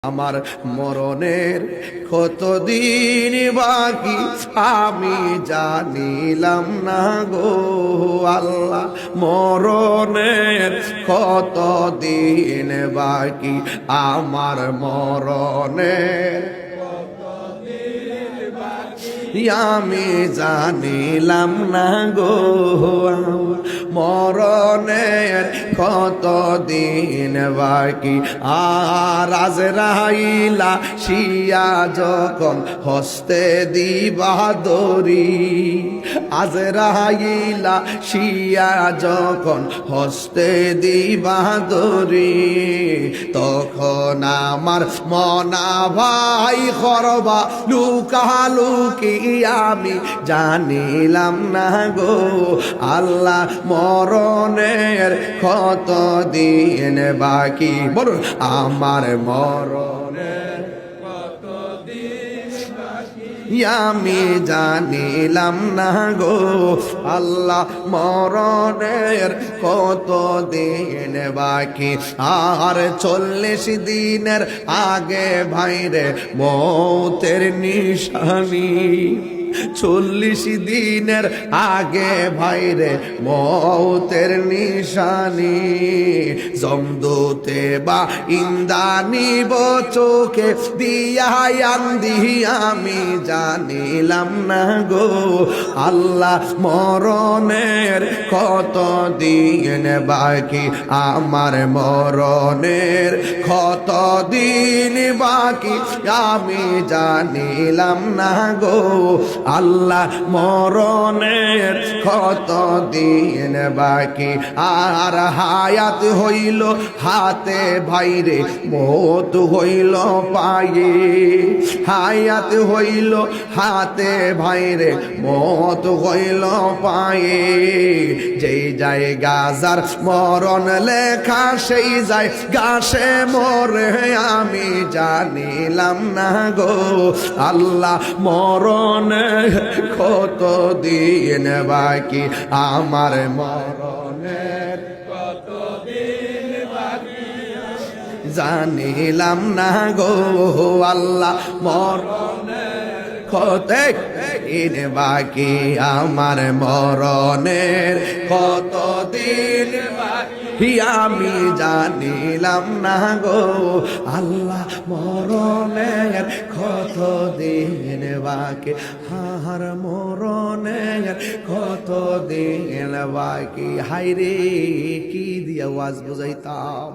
আমার মরণের কতদিন বাকি আমি জানিলাম না গো আল্লাহ। মরণের কতদিন বাকি আমার মরণের আমি জানিলাম না গো মরণের কতদিন বাকি। আর আজরাইলা শিয়া যখন হস্তে দিবা দড়ি, আজরাইলা শিয়া যখন হস্তে দিবা দড়ি, তখন আমার মনা ভাই করবা লুকালুকি আমি জানিলাম না গো আল্লাহ। মরণের কতদিন বাকি বলুন আমার মরণের কতদিন বাকি আমি জানিলাম না গো আল্লাহ। মরণের কতদিন বাকি আর 40 দিনের আগে ভাইরে মৌতের নিশানি, 40 দিনের আগে ভাইরে মৌতের নিশানি। জমদূতে বা ইন্দানি চোখে দিয়ান্দি আমি জানিলাম না গো আল্লাহ। মরণের কতদিন বাকি আমার মরণের কতদিন বাকি আমি জানিলাম না গো আল্লাহ। মরণের কতদিন বাকি আর হায়াত হইল হাতে ভাইরে মওত হইল পায়ে, হায়াত হইল হাতে ভাইরে মওত হইল পায়ে। যেই যায় গাজার মরণ লেখা সেই যায় গাছে মরে আমি জানিলাম না গো আল্লাহ। মরণে কতদিন বাকি আমার মরণের কতদিন বাকি জানিলাম না গো আল্লাহ। মরণের কতদিন বাকি আমার মরণের কতদিন বাকি আমি জানিলাম না গো আল্লাহ। মরণের কতদিন বাকি হার মরণের কতদিন বাকি। হাইরে কি দিয়া ওয়াজ বুঝাইতাম।